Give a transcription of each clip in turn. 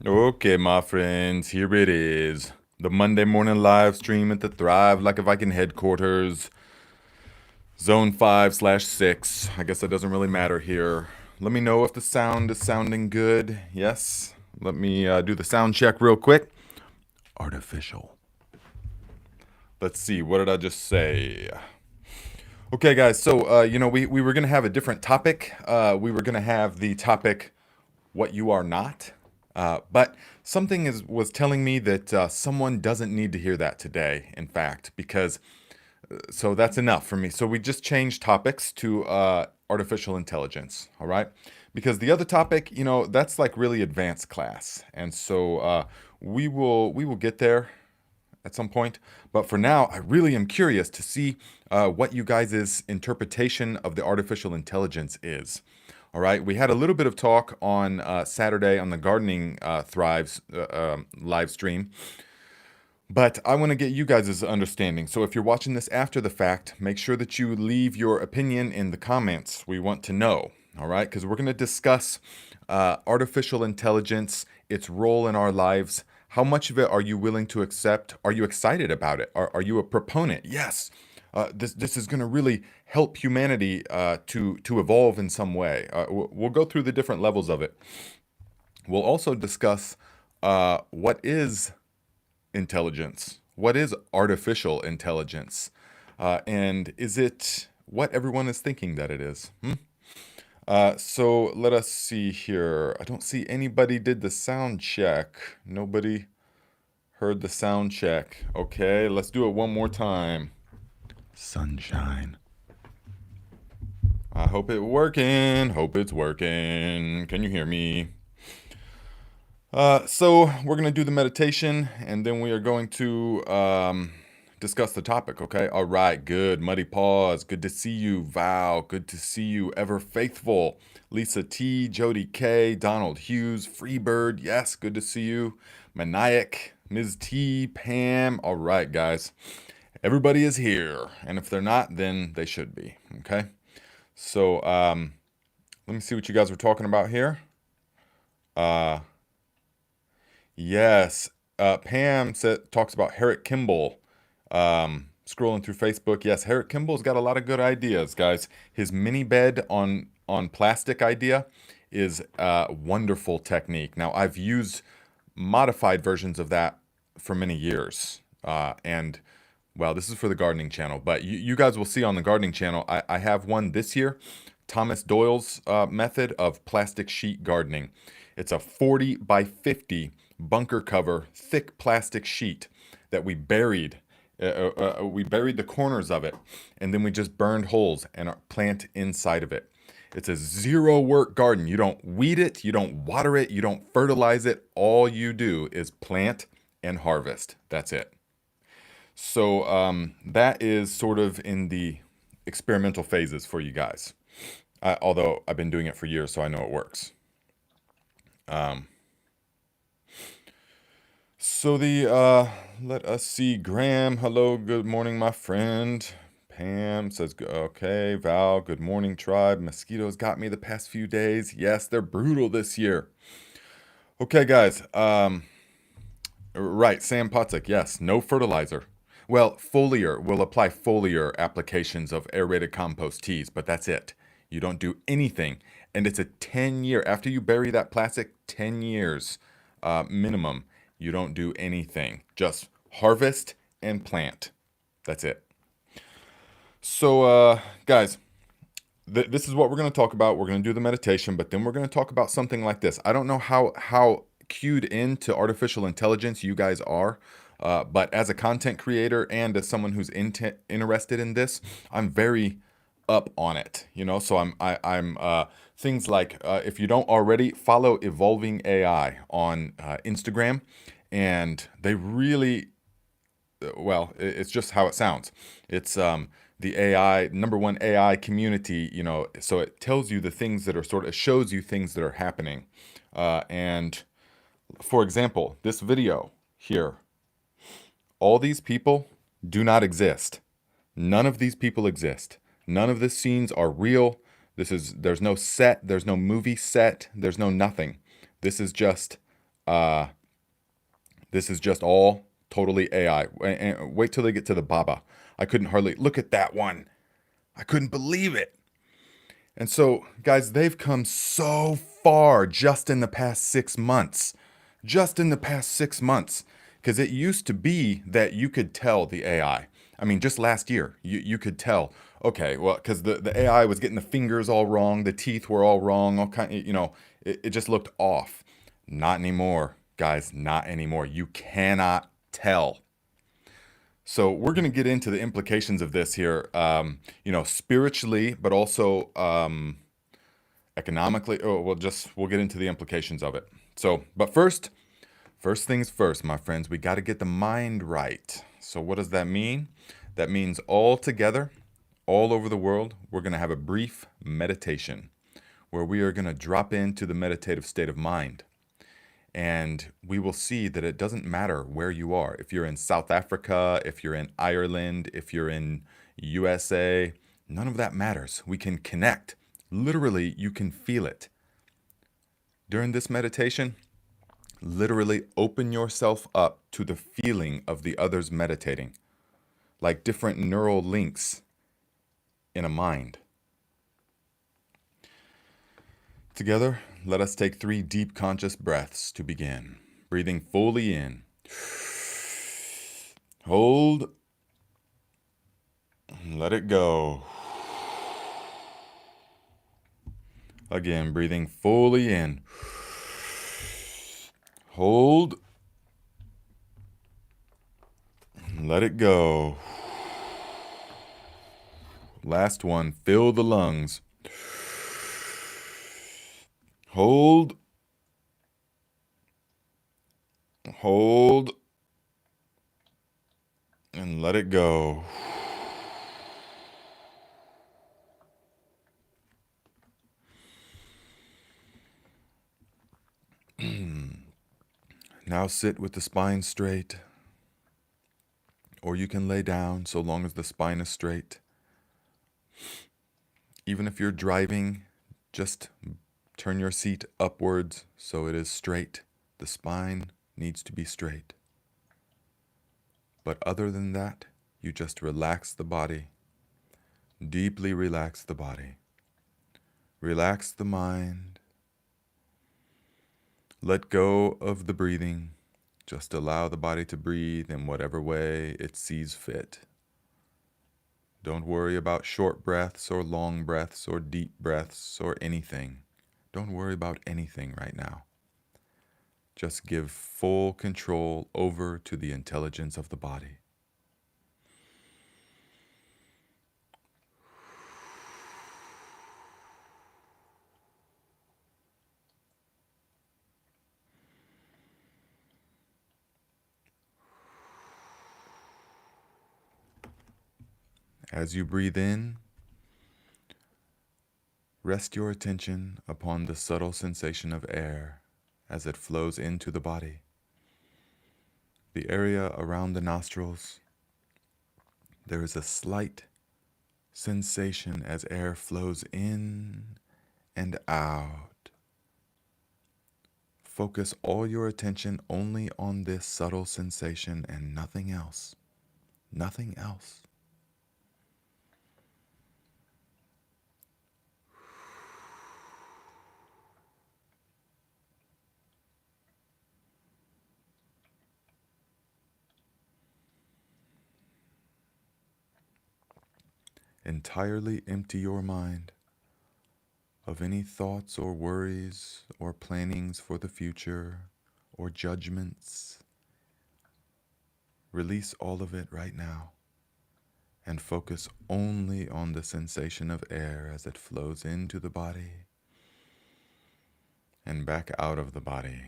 Okay, my friends, here it is. The Monday morning live stream at the Thrive Like a Viking headquarters. Zone 5/6. I guess that doesn't really matter here. Let me know if the sound is sounding good. Yes. Let me do the sound check real quick. Artificial. Let's see, what did I just say? Okay, guys, so, we were going to have a different topic. We were going to have the topic, what you are not. But something was telling me that someone doesn't need to hear that today, in fact, because so that's enough for me. So we just changed topics to artificial intelligence, all right? Because the other topic, that's like really advanced class, and so we will get there at some point. But for now, I really am curious to see what you guys' interpretation of the artificial intelligence is. All right, we had a little bit of talk on Saturday on the Gardening Thrives live stream, but I want to get you guys' understanding. So if you're watching this after the fact, make sure that you leave your opinion in the comments. We want to know, all right? Because we're going to discuss artificial intelligence, its role in our lives. How much of it are you willing to accept? Are you excited about it? Are you a proponent? Yes. This is going to really help humanity to evolve in some way. We'll go through the different levels of it. We'll also discuss what is intelligence? What is artificial intelligence? And is it what everyone is thinking that it is? So let us see here. I don't see anybody did the sound check. Nobody heard the sound check. Okay, let's do it one more time. Sunshine. I hope it's working. Hope it's working. Can you hear me? So we're going to do the meditation and then we are going to discuss the topic, okay? All right, good. Muddy Paws, good to see you. Val, good to see you. Ever Faithful. Lisa T, Jody K, Donald Hughes, Freebird, yes, good to see you. Maniac, Ms. T, Pam. All right, guys. Everybody is here. And if they're not, then they should be, okay? So let me see what you guys were talking about here. Yes. Pam talks about Herrick Kimball. Scrolling through Facebook. Yes, Herrick Kimball's got a lot of good ideas, guys. His mini bed on plastic idea is a wonderful technique. Now, I've used modified versions of that for many years. And, well, this is for the gardening channel, but you guys will see on the gardening channel, I have one this year, Thomas Doyle's method of plastic sheet gardening. It's a 40 by 50 bunker cover, thick plastic sheet that we buried. We buried the corners of it, and then we just burned holes and plant inside of it. It's a zero work garden. You don't weed it, you don't water it, you don't fertilize it. All you do is plant and harvest. That's it. So that is sort of in the experimental phases for you guys. Although I've been doing it for years, so I know it works. Let us see. Graham, hello, good morning, my friend. Pam says, okay. Val, good morning, tribe. Mosquitoes got me the past few days. Yes, they're brutal this year. Okay, guys. Right, Sam Potsick, yes, no fertilizer. Well, foliar, we'll apply foliar applications of aerated compost teas, but that's it. You don't do anything. And it's a 10-year, after you bury that plastic, 10 years minimum. You don't do anything. Just harvest and plant. That's it. So, guys, this is what we're going to talk about. We're going to do the meditation, but then we're going to talk about something like this. I don't know how cued into artificial intelligence you guys are, but as a content creator and as someone who's interested in this, I'm very up on it. So I'm things like if you don't already follow Evolving AI on Instagram, and they really well, it's just how it sounds. It's the AI #1 AI community, so it tells you the things that are it shows you things that are happening. And for example, this video here, all these people do not exist. None of these people exist. None of the scenes are real. There's no set, there's no movie set, there's no nothing. This is just This is just all totally AI. And wait till they get to the Baba. I couldn't hardly look at that one. I couldn't believe it. And so, guys, they've come so far just in the past 6 months. Just in the past 6 months. Because it used to be that you could tell the AI. I mean, just last year, you could tell, okay, well, because the AI was getting the fingers all wrong, the teeth were all wrong, all kind, it just looked off. Not anymore, guys, not anymore. You cannot tell. So we're going to get into the implications of this here, spiritually, but also economically. Oh, we'll get into the implications of it. So, but first things first, my friends, we got to get the mind right. So what does that mean? That means all together, all over the world, we're going to have a brief meditation where we are going to drop into the meditative state of mind. And we will see that it doesn't matter where you are. If you're in South Africa, if you're in Ireland, if you're in USA, none of that matters. We can connect. Literally, you can feel it. During this meditation, literally open yourself up to the feeling of the others meditating, like different neural links in a mind. Together, let us take 3 deep conscious breaths to begin. Breathing fully in. Hold. Let it go. Again, breathing fully in. Hold. Let it go. Last one, fill the lungs. Hold. Hold. And let it go. Now sit with the spine straight, or you can lay down so long as the spine is straight. Even if you're driving, just turn your seat upwards so it is straight. The spine needs to be straight. But other than that, you just relax the body. Deeply relax the body. Relax the mind. Let go of the breathing. Just allow the body to breathe in whatever way it sees fit. Don't worry about short breaths or long breaths or deep breaths or anything. Don't worry about anything right now. Just give full control over to the intelligence of the body. As you breathe in, rest your attention upon the subtle sensation of air as it flows into the body. The area around the nostrils, there is a slight sensation as air flows in and out. Focus all your attention only on this subtle sensation and nothing else. Nothing else. Entirely empty your mind of any thoughts or worries or plannings for the future or judgments. Release all of it right now and focus only on the sensation of air as it flows into the body and back out of the body.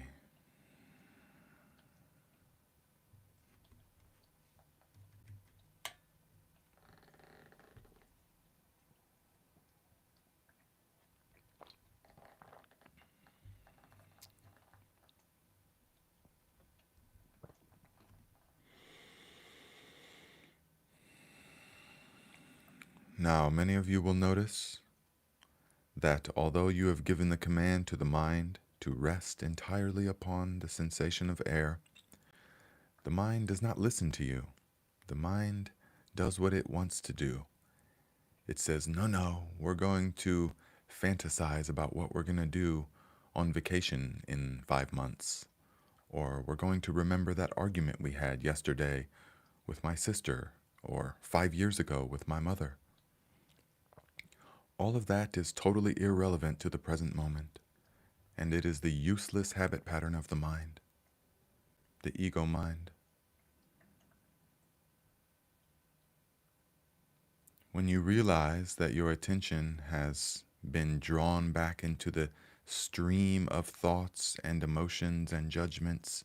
Now, many of you will notice that although you have given the command to the mind to rest entirely upon the sensation of air, the mind does not listen to you. The mind does what it wants to do. It says, no, no, we're going to fantasize about what we're going to do on vacation in 5 months. Or we're going to remember that argument we had yesterday with my sister, or 5 years ago with my mother. All of that is totally irrelevant to the present moment, and it is the useless habit pattern of the mind, the ego mind. When you realize that your attention has been drawn back into the stream of thoughts and emotions and judgments,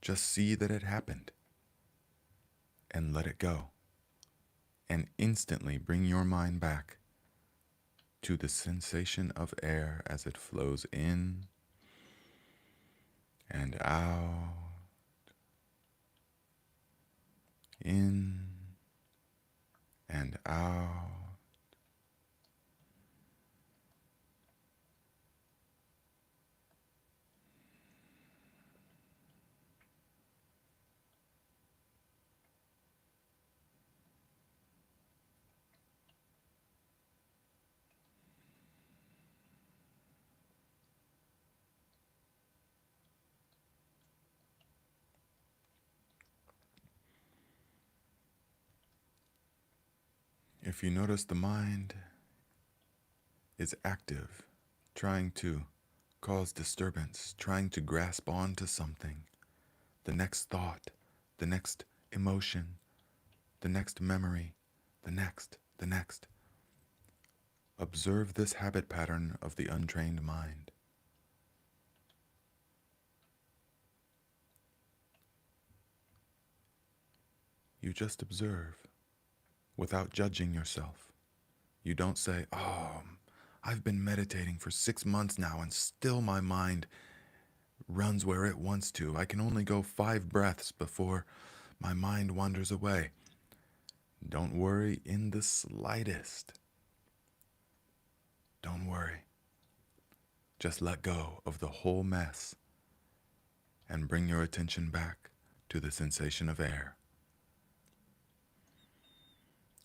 just see that it happened and let it go, and instantly bring your mind back to the sensation of air as it flows in and out, in and out. If you notice the mind is active, trying to cause disturbance, trying to grasp onto something, the next thought, the next emotion, the next memory, the next. Observe this habit pattern of the untrained mind. You just observe without judging yourself. You don't say, oh, I've been meditating for 6 months now and still my mind runs where it wants to. I can only go 5 breaths before my mind wanders away. Don't worry in the slightest. Don't worry. Just let go of the whole mess and bring your attention back to the sensation of air.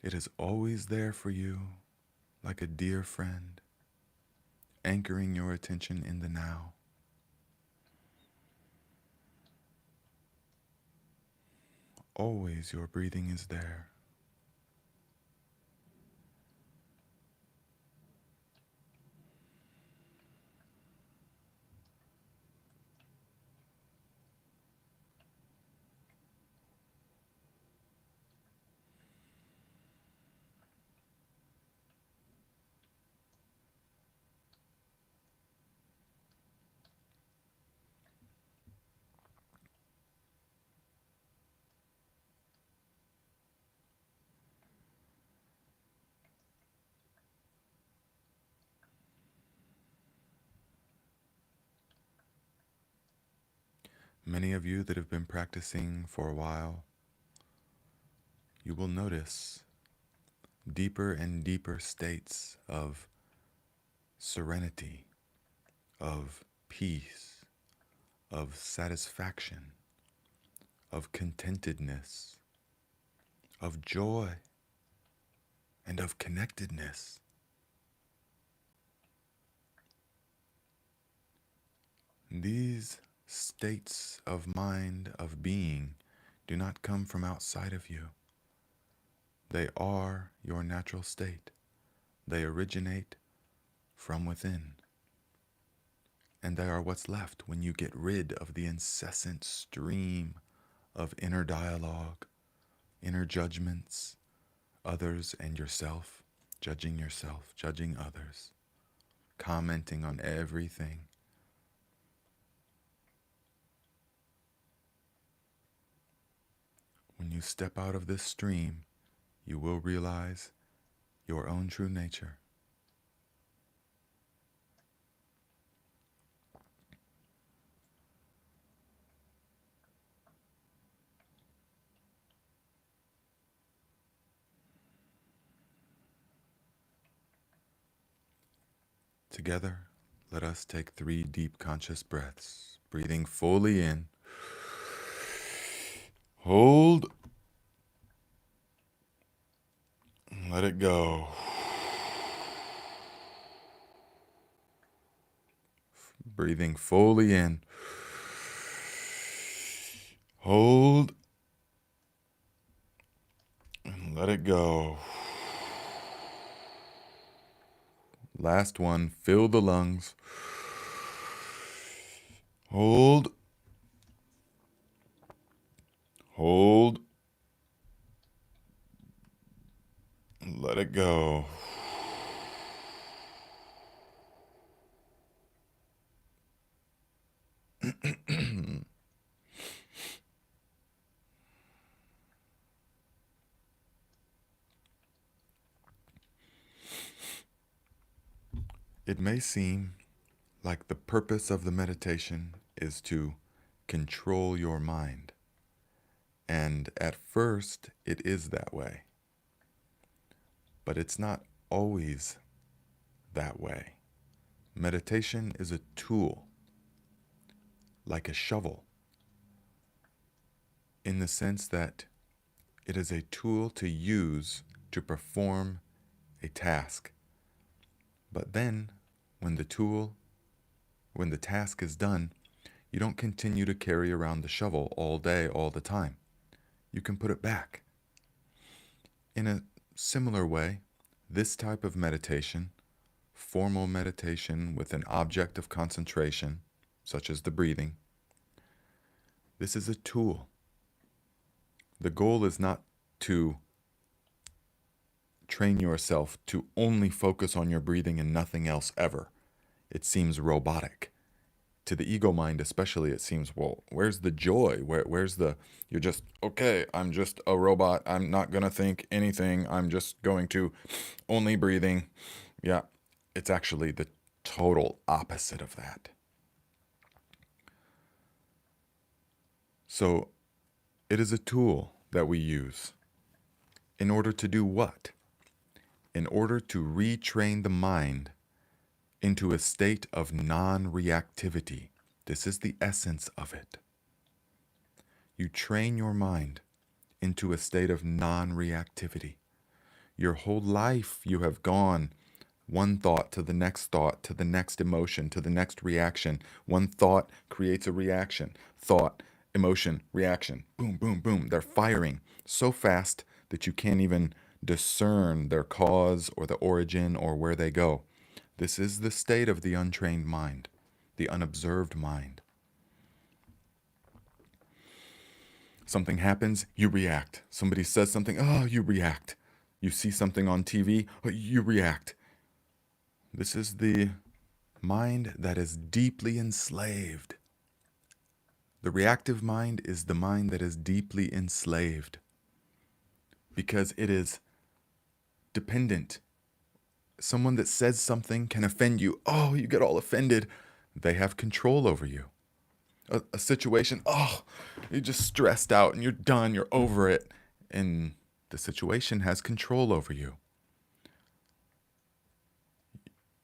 It is always there for you, like a dear friend, anchoring your attention in the now. Always your breathing is there. Many of you that have been practicing for a while, you will notice deeper and deeper states of serenity, of peace, of satisfaction, of contentedness, of joy, and of connectedness. These states of mind, of being, do not come from outside of you. They are your natural state. They originate from within. And they are what's left when you get rid of the incessant stream of inner dialogue, inner judgments, others and yourself, judging others, commenting on everything. When you step out of this stream, you will realize your own true nature. Together, Let us take 3 deep conscious breaths, breathing fully in. Hold. Let it go. Breathing fully in. Hold. And let it go. Last one. Fill the lungs. Hold. Hold. Let it go. It may seem like the purpose of the meditation is to control your mind. And at first, it is that way. But it's not always that way. Meditation is a tool, like a shovel, in the sense that it is a tool to use to perform a task. But then, when the task is done, you don't continue to carry around the shovel all day, all the time. You can put it back. In a similar way, this type of meditation, formal meditation with an object of concentration, such as the breathing, this is a tool. The goal is not to train yourself to only focus on your breathing and nothing else ever. It seems robotic. To the ego mind especially, it seems, well, where's the joy? Where's the, you're just, okay, I'm just a robot. I'm not going to think anything. I'm just going to only breathing. Yeah, it's actually the total opposite of that. So it is a tool that we use in order to do what? In order to retrain the mind into a state of non-reactivity. This is the essence of it. You train your mind into a state of non-reactivity. Your whole life you have gone one thought to the next emotion, to the next reaction. One thought creates a reaction. Thought, emotion, reaction. Boom, boom, boom. They're firing so fast that you can't even discern their cause or the origin or where they go. This is the state of the untrained mind, the unobserved mind. Something happens, you react. Somebody says something, oh, you react. You see something on TV, oh, you react. This is the mind that is deeply enslaved. The reactive mind is the mind that is deeply enslaved because it is dependent. Someone that says something can offend you. Oh, you get all offended. They have control over you. A situation, oh, you're just stressed out and you're done, you're over it. And the situation has control over you.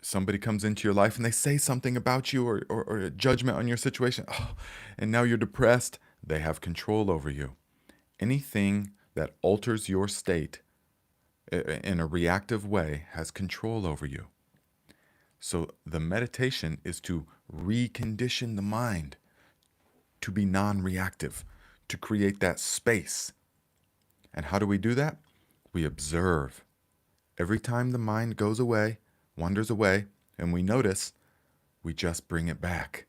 Somebody comes into your life and they say something about you or a judgment on your situation, oh, and now you're depressed. They have control over you. Anything that alters your state in a reactive way has control over you. So the meditation is to recondition the mind to be non-reactive, to create that space. And how do we do that? We observe. Every time the mind goes away, wanders away, and we notice, we just bring it back.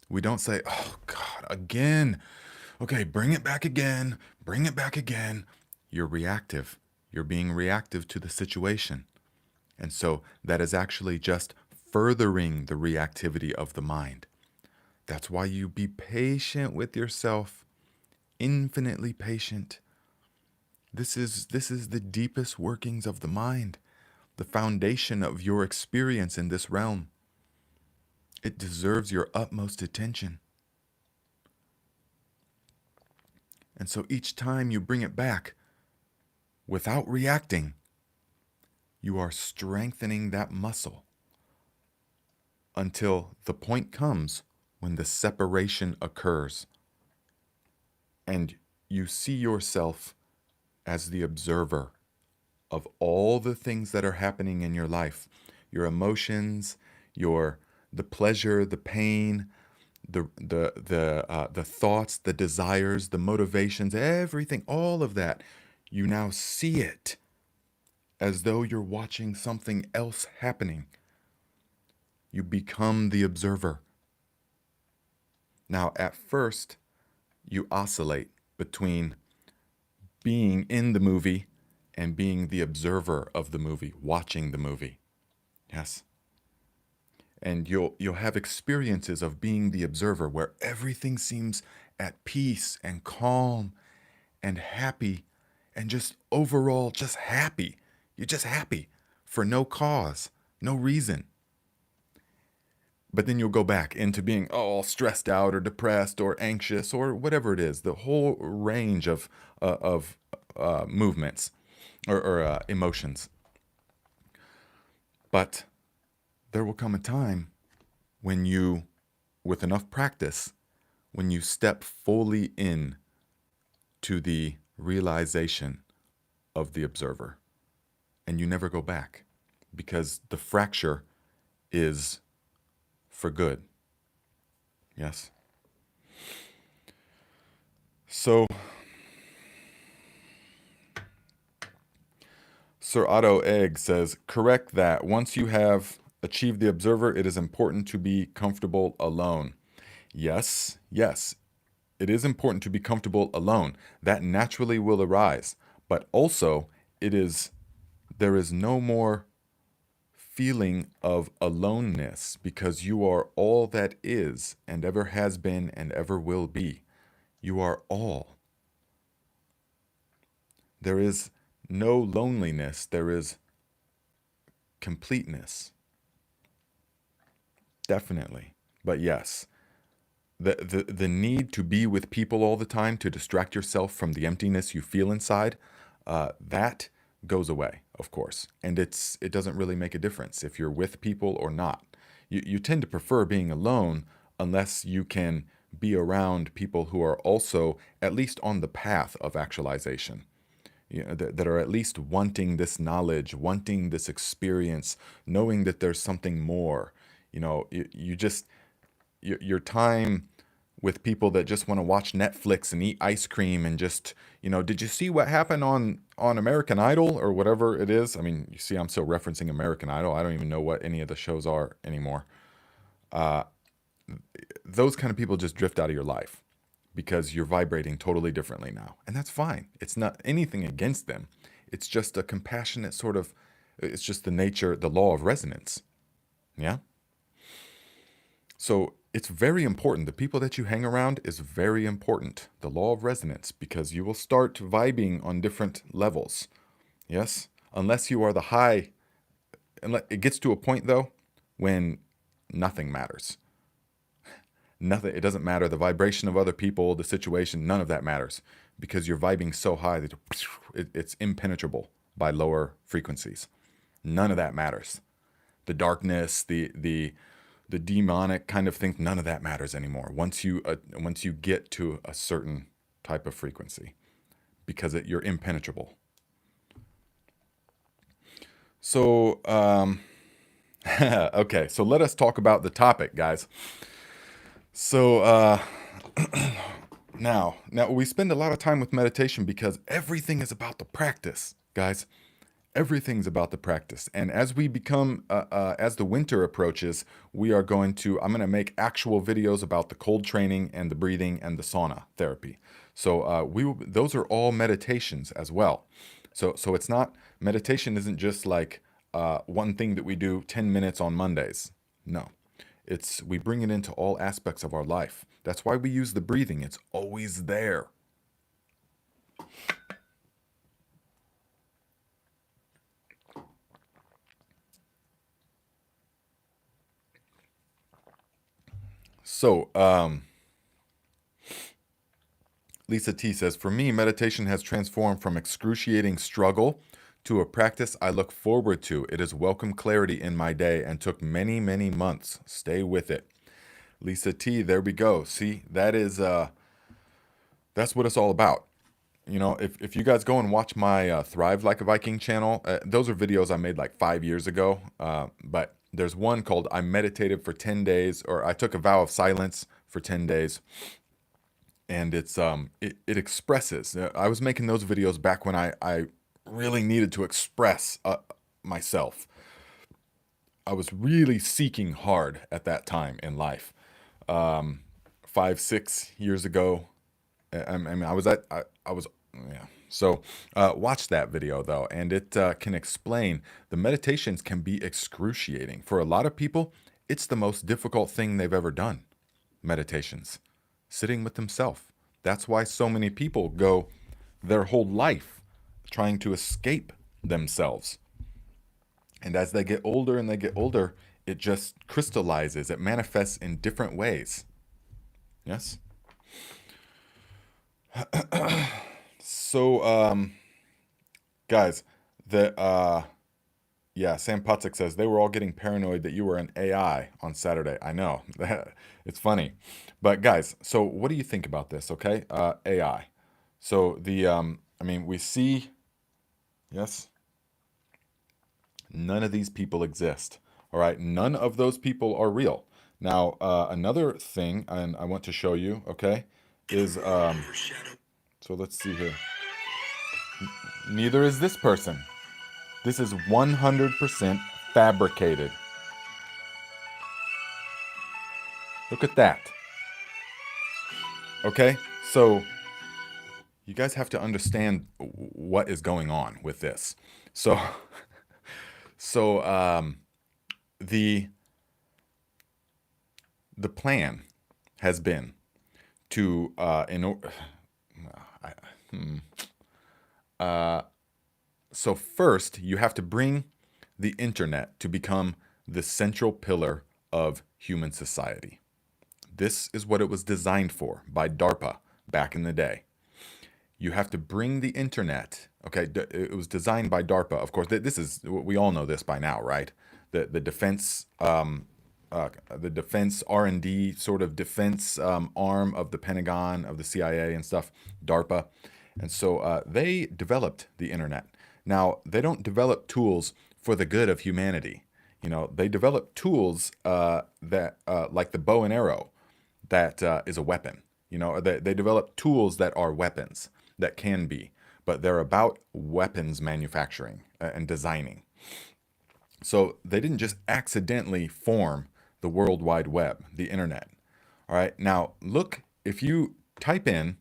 We don't say, oh God, again. Okay, bring it back again. Bring it back again. You're reactive. You're being reactive to the situation. And so that is actually just furthering the reactivity of the mind. That's why you be patient with yourself, infinitely patient. This is the deepest workings of the mind, the foundation of your experience in this realm. It deserves your utmost attention. And so each time you bring it back without reacting, you are strengthening that muscle. until the point comes when the separation occurs and you see yourself as the observer of all the things that are happening in your life, your emotions, your the pleasure, the pain, the thoughts, the desires, the motivations, everything, all of that. You now see it as though you're watching something else happening. You become the observer. Now, at first, you oscillate between being in the movie and being the observer of the movie, watching the movie. Yes. And you'll have experiences of being the observer where everything seems at peace and calm and happy and just overall just happy. You're just happy for no cause, no reason. But then you'll go back into being all stressed out or depressed or anxious or whatever it is, the whole range of movements or emotions. But there will come a time when you, with enough practice, when you step fully in to the realization of the observer and you never go back because the fracture is for good. Yes. So, Sir Otto Egg says, correct that. Once you have achieved the observer, it is important to be comfortable alone. Yes, yes, it is important to be comfortable alone. That naturally will arise. But also, there is no more feeling of aloneness because you are all that is and ever has been and ever will be. You are all. There is no loneliness, there is completeness. Definitely. But yes, the need to be with people all the time to distract yourself from the emptiness you feel inside, that goes away, of course. And it doesn't really make a difference if you're with people or not. You tend to prefer being alone unless you can be around people who are also at least on the path of actualization. That are at least wanting this knowledge, wanting this experience, knowing that there's something more. You just your time with people that just want to watch Netflix and eat ice cream and just, did you see what happened on American Idol or whatever it is? I mean, you see, I'm still referencing American Idol. I don't even know what any of the shows are anymore. Those kind of people just drift out of your life because you're vibrating totally differently now. And that's fine. It's not anything against them. It's just a compassionate sort of, it's just the nature, the law of resonance. Yeah. So it's very important. The people that you hang around is very important. The law of resonance, because you will start vibing on different levels. Yes. Unless you are the high, it gets to a point though when nothing matters. Nothing, it doesn't matter. The vibration of other people, the situation, none of that matters because you're vibing so high that it's impenetrable by lower frequencies. None of that matters. The darkness, the demonic kind of thing, none of that matters anymore. Once you get to a certain type of frequency, because you're impenetrable. So, okay, so let us talk about the topic, guys. So now we spend a lot of time with meditation because everything is about the practice, guys. Everything's about the practice. And as we become, as the winter approaches, I'm going to make actual videos about the cold training and the breathing and the sauna therapy. So those are all meditations as well. So it's not, meditation isn't just like one thing that we do 10 minutes on Mondays. No. We bring it into all aspects of our life. That's why we use the breathing. It's always there. So, Lisa T says, for me, meditation has transformed from excruciating struggle to a practice I look forward to. It has welcomed clarity in my day and took many, many months. Stay with it. Lisa T, there we go. See, that's what it's all about. You know, if you guys go and watch my Thrive Like a Viking channel, those are videos I made like 5 years ago. But there's one called I Meditated for 10 days, or I took a vow of silence for 10 days. And it expresses. I was making those videos back when I really needed to express myself. I was really seeking hard at that time in life. 5, 6 years ago, I mean, I was, yeah. So watch that video though, and it can explain the meditations can be excruciating. For a lot of people, it's the most difficult thing they've ever done. Meditations, sitting with themselves. That's why so many people go their whole life trying to escape themselves. And as they get older and they get older, it just crystallizes, it manifests in different ways. Yes? So, guys, yeah, Sam Putzik says they were all getting paranoid that you were an AI on Saturday. I know. It's funny. But guys, so what do you think about this, okay? AI. So I mean, we see, yes, none of these people exist. All right, none of those people are real. Now, another thing, and I want to show you, okay, is so let's see here. Neither is this person. This is 100% fabricated. Look at that. Okay, so you guys have to understand what is going on with this. So, so the the plan has been to so first you have to bring the internet to become the central pillar of human society. This is what it was designed for by DARPA back in the day. You have to bring the internet. Okay, it was designed by DARPA. Of course, this is, we all know this by now, right? The defense R&D sort of defense arm of the Pentagon, of the CIA and stuff, DARPA. And so they developed the internet. Now, they don't develop tools for the good of humanity. You know, they develop tools that like the bow and arrow, that is a weapon. You know, they develop tools that are weapons, that can be, but they're about weapons manufacturing and designing. So they didn't just accidentally form the World Wide Web, the internet. All right. Now, look, if you type in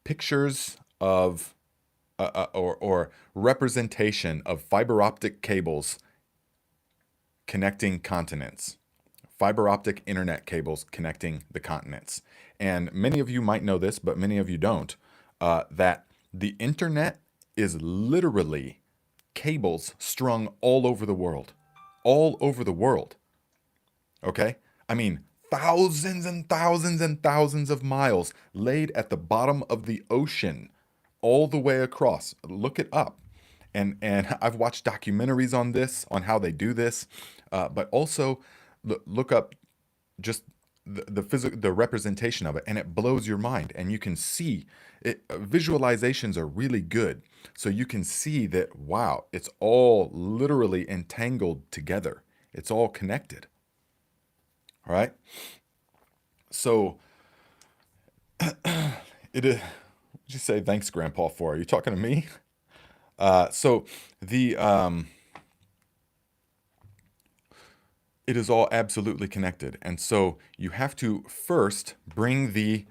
pictures of or representation of fiber optic cables connecting continents, fiber optic internet cables connecting the continents. And many of you might know this, but many of you don't, that the internet is literally cables strung all over the world. All over the world. Okay? I mean, thousands and thousands and thousands of miles laid at the bottom of the ocean, all the way across. Look it up. And I've watched documentaries on this, on how they do this, but also look up just the representation of it, and it blows your mind. And you can see it. Visualizations are really good, so you can see that, wow, it's all literally entangled together. It's all connected. All right. So it is. What'd you say thanks, Grandpa, for? Are you talking to me? So the it is all absolutely connected. And so you have to first bring the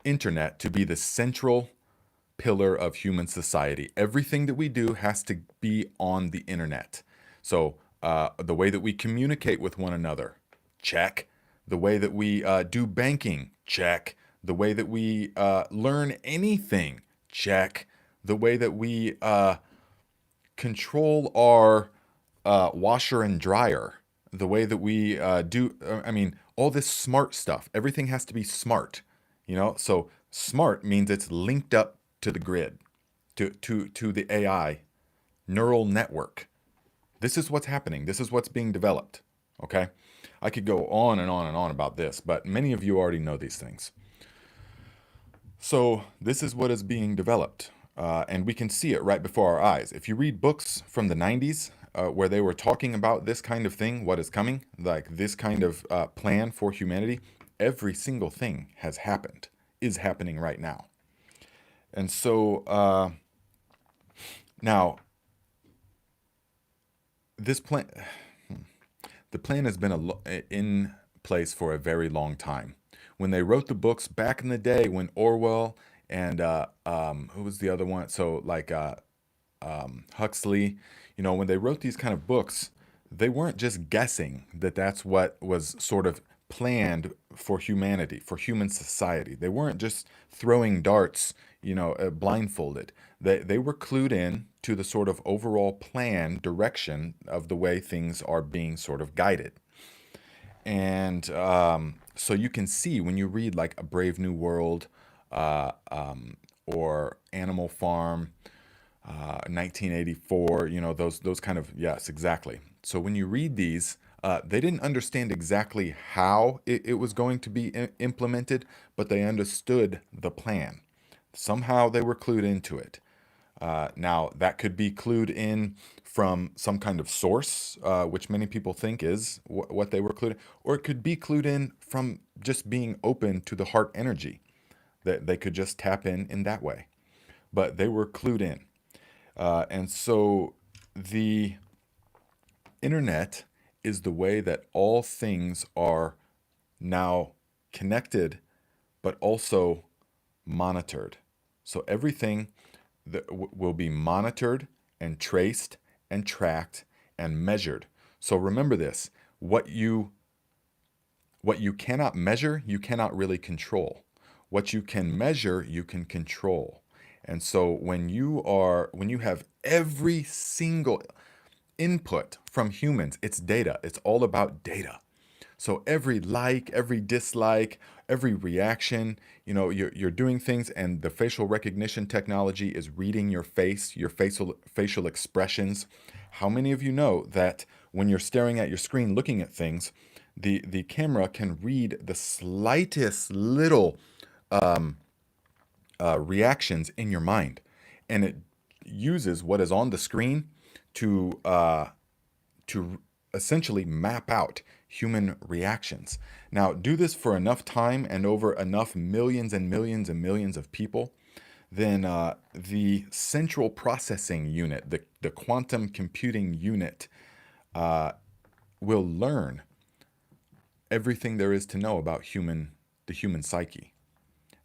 internet to be the central pillar of human society. Everything that we do has to be on the internet. So the way that we communicate with one another, check. The way that we do banking, check. The way that we learn anything, check. The way that we control our washer and dryer, the way that we I mean, all this smart stuff, everything has to be smart, you know? So smart means it's linked up to the grid. to the AI neural network. This is what's happening. This is what's being developed. Okay? I could go on and on and on about this, but many of you already know these things. So this is what is being developed, and we can see it right before our eyes. If you read books from the 90s where they were talking about this kind of thing, what is coming, like this kind of plan for humanity, every single thing has happened, is happening right now. And so now this plan, the plan has been in place for a very long time. When they wrote the books back in the day, when Orwell and who was the other one? So like Huxley, when they wrote these kind of books, they weren't just guessing that that's what was sort of planned for humanity, for human society. They weren't just throwing darts, blindfolded. They were clued in to the sort of overall plan direction of the way things are being sort of guided. And so you can see when you read like A Brave New World or Animal Farm, 1984, those kind of, yes, exactly. So when you read these, they didn't understand exactly how it was going to be implemented, but they understood the plan. Somehow they were clued into it. Now, that could be clued in from some kind of source, which many people think is what they were clued in, or it could be clued in from just being open to the heart energy, that they could just tap in that way. But they were clued in. And so the internet is the way that all things are now connected, but also monitored. So everything that will be monitored and traced and tracked and measured. So remember this, what you cannot measure, you cannot really control. What you can measure, you can control. And so when you have every single input from humans, it's data. It's all about data. So every like, every dislike, every reaction, you're doing things, and the facial recognition technology is reading your face, your facial expressions. How many of you know that when you're staring at your screen looking at things, the camera can read the slightest little reactions in your mind, and it uses what is on the screen to essentially map out human reactions. Now, do this for enough time and over enough millions and millions and millions of people, then the central processing unit, the quantum computing unit, will learn everything there is to know about the human psyche.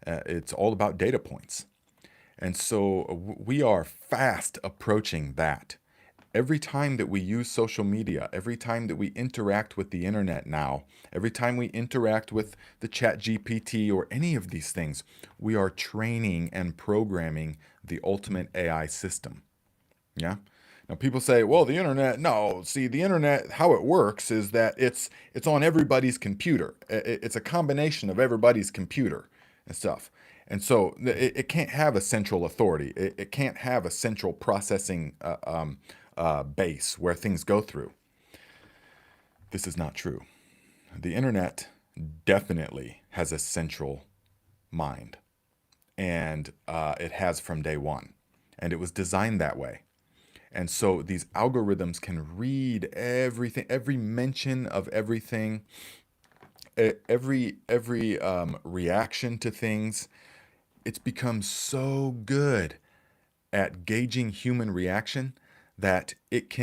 It's all about data points. And so we are fast approaching that. Every time that we use social media, every time that we interact with the internet now, every time we interact with the Chat GPT or any of these things, we are training and programming the ultimate AI system. Yeah? Now people say, well, the internet, no, see, the internet, how it works is that it's on everybody's computer. It's a combination of everybody's computer and stuff. And so it can't have a central authority. It can't have a central processing base where things go through. This is not true. The internet definitely has a central mind, and it has from day one, and it was designed that way. And so these algorithms can read everything, every mention of everything, every reaction to things. It's become so good at gauging human reaction that it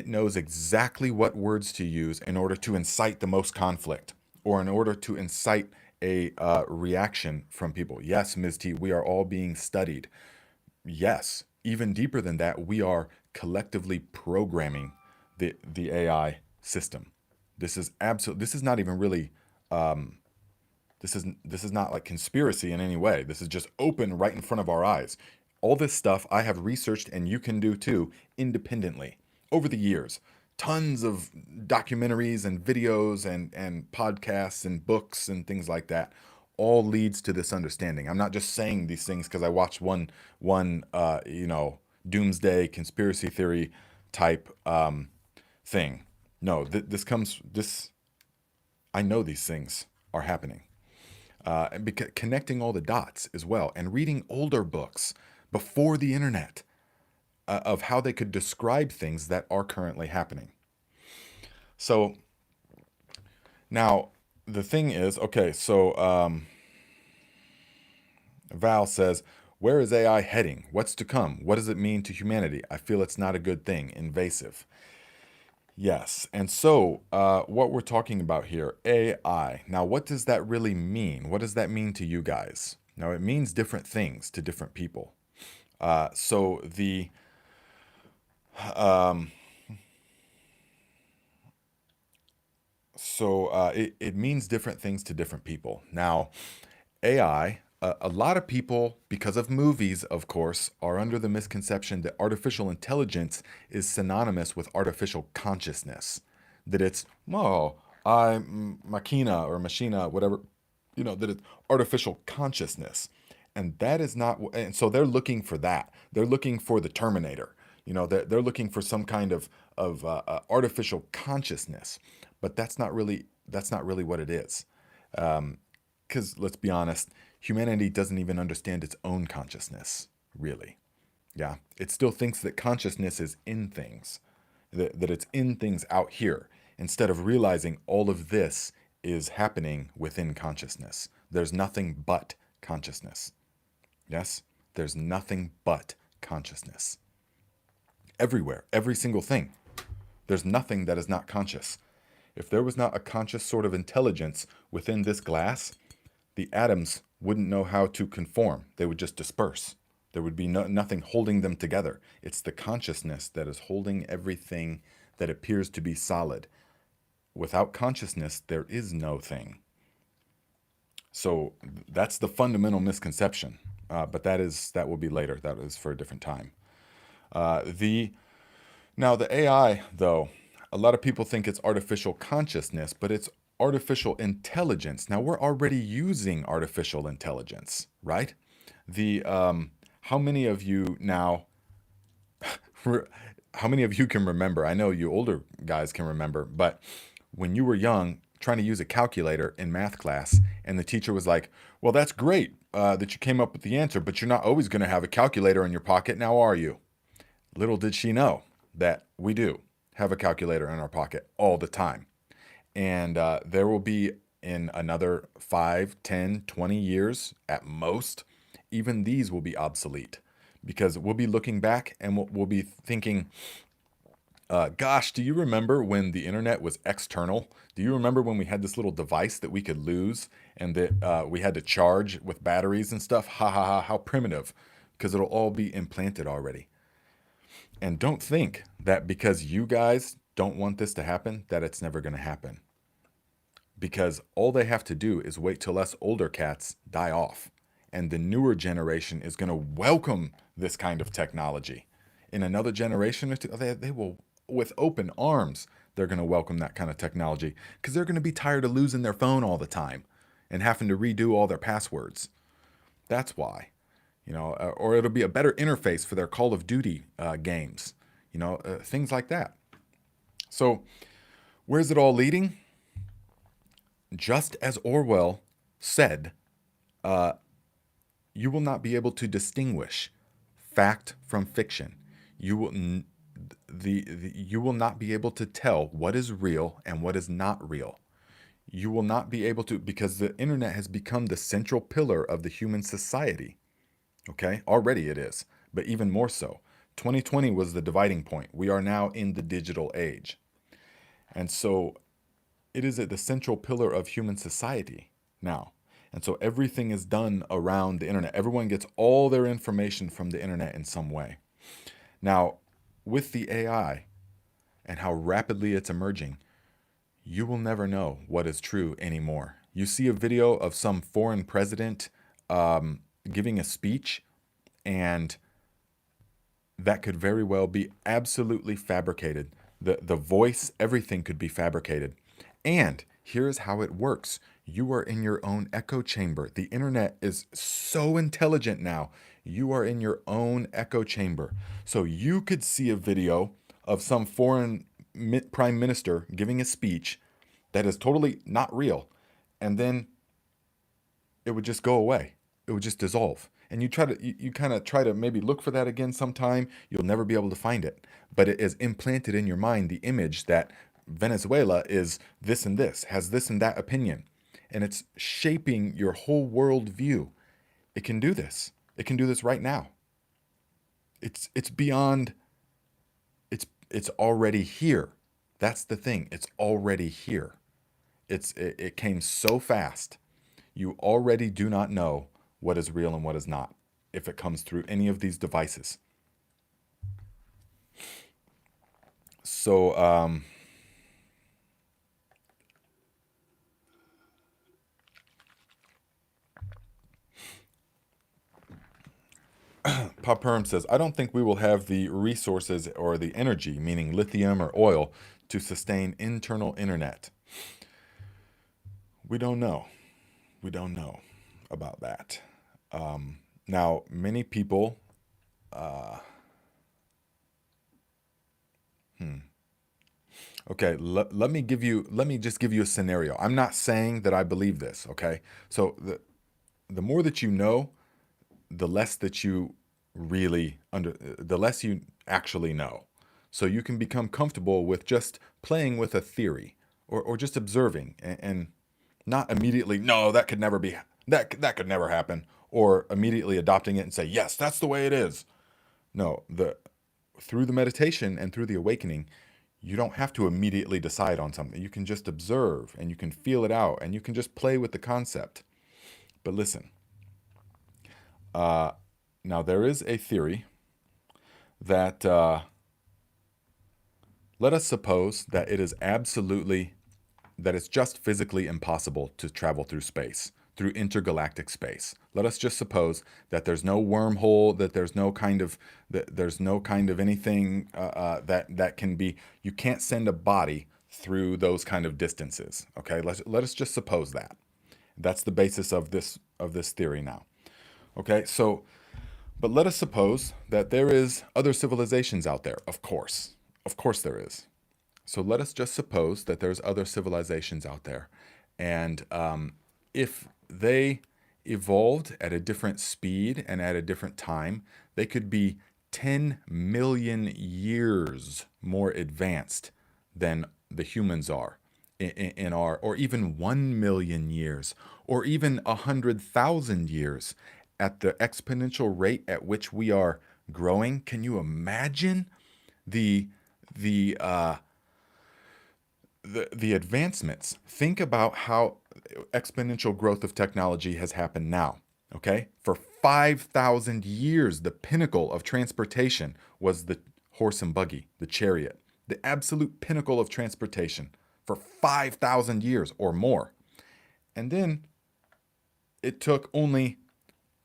knows exactly what words to use in order to incite the most conflict, or in order to incite a reaction from people. Yes, Ms. T, we are all being studied. Yes, even deeper than that, we are collectively programming the AI system. This is not even really this is not like conspiracy in any way. This is just open right in front of our eyes. All this stuff I have researched, and you can do too, independently over the years. Tons of documentaries and videos and podcasts and books and things like that, all leads to this understanding. I'm not just saying these things because I watched one doomsday conspiracy theory type thing. No, this. I know these things are happening, and connecting all the dots as well, and reading older books before the internet of how they could describe things that are currently happening. So now the thing is, okay, so Val says, where is AI heading? What's to come? What does it mean to humanity? I feel it's not a good thing. Invasive. Yes. And so, what we're talking about here, AI. Now, what does that really mean? What does that mean to you guys? Now, it means different things to different people. So the um, it means different things to different people. Now, AI, a lot of people, because of movies, of course, are under the misconception that artificial intelligence is synonymous with artificial consciousness. That it's, oh, machina or machina, whatever, that it's artificial consciousness. And that is not, and so they're looking for that. They're looking for the Terminator. They're looking for some kind of artificial consciousness, but that's not really what it is. Because let's be honest, humanity doesn't even understand its own consciousness, really. Yeah, it still thinks that consciousness is in things, that it's in things out here, instead of realizing all of this is happening within consciousness. There's nothing but consciousness. Yes, there's nothing but consciousness. Everywhere, every single thing. There's nothing that is not conscious. If there was not a conscious sort of intelligence within this glass, the atoms wouldn't know how to conform. They would just disperse. There would be nothing holding them together. It's the consciousness that is holding everything that appears to be solid. Without consciousness, there is no thing. So that's the fundamental misconception. But that will be later. That is for a different time. Now the AI, though, a lot of people think it's artificial consciousness, but it's artificial intelligence. Now we're already using artificial intelligence, right? The how many of you now how many of you can remember? I know you older guys can remember, but when you were young, trying to use a calculator in math class, and the teacher was like, "Well, that's great that you came up with the answer, but you're not always going to have a calculator in your pocket, now are you?" Little did she know that we do have a calculator in our pocket all the time. And there will be in another 5, 10, 20 years at most, even these will be obsolete because we'll be looking back and we'll be thinking, gosh, do you remember when the internet was external? Do you remember when we had this little device that we could lose and that we had to charge with batteries and stuff? Ha ha ha, how primitive, because it'll all be implanted already. And don't think that because you guys don't want this to happen, that it's never going to happen. Because all they have to do is wait till us older cats die off. And the newer generation is going to welcome this kind of technology. In another generation or two, they will, with open arms, they're going to welcome that kind of technology. Because they're going to be tired of losing their phone all the time and having to redo all their passwords. That's why. Or it'll be a better interface for their Call of Duty games, things like that. So, where's it all leading? Just as Orwell said, you will not be able to distinguish fact from fiction. You will you will not be able to tell what is real and what is not real. You will not be able to, because the internet has become the central pillar of the human society. Okay, already it is, but even more so. 2020 was the dividing point. We are now in the digital age. And so it is at the central pillar of human society now. And so everything is done around the internet. Everyone gets all their information from the internet in some way. Now, with the AI and how rapidly it's emerging, you will never know what is true anymore. You see a video of some foreign president giving a speech, and that could very well be absolutely fabricated. The voice, everything could be fabricated. And here's how it works. You are in your own echo chamber. The internet is so intelligent now. You are in your own echo chamber. So you could see a video of some foreign prime minister giving a speech that is totally not real. And then it would just go away. It would just dissolve. And you kind of try to maybe look for that again sometime. You'll never be able to find it. But it is implanted in your mind the image that Venezuela is this and this, has this and that opinion. And it's shaping your whole world view. It can do this. It can do this right now. It's beyond it's already here. That's the thing. It's already here. It came so fast. You already do not know what is real and what is not if it comes through any of these devices. So, Pop Perm says, I don't think we will have the resources or the energy, meaning lithium or oil, to sustain internal internet. We don't know. We don't know about that. Now, many people, okay, let me just give you a scenario. I'm not saying that I believe this, okay? So the more that you know, the less that you the less you actually know. So you can become comfortable with just playing with a theory or just observing and not immediately, no, that could never be, that could never happen, or immediately adopting it and say, yes, that's the way it is. No, through the meditation and through the awakening, you don't have to immediately decide on something. You can just observe and you can feel it out and you can just play with the concept. But listen, now there is a theory that let us suppose that it is that it's just physically impossible to travel through space, through intergalactic space. Let us just suppose that there's no wormhole, that there's no kind of anything that can be. You can't send a body through those kind of distances. Okay, let us just suppose that. That's the basis of this theory now. Okay, so, but let us suppose that there is other civilizations out there. Of course there is. So let us just suppose that there's other civilizations out there. And if they evolved at a different speed and at a different time, they could be 10 million years more advanced than the humans are in our, or even 1 million years, or even 100,000 years at the exponential rate at which we are growing. Can you imagine the advancements? Think about how exponential growth of technology has happened now. Okay, for 5,000 years, the pinnacle of transportation was the horse and buggy, the chariot, the absolute pinnacle of transportation for 5,000 years or more. And then it took only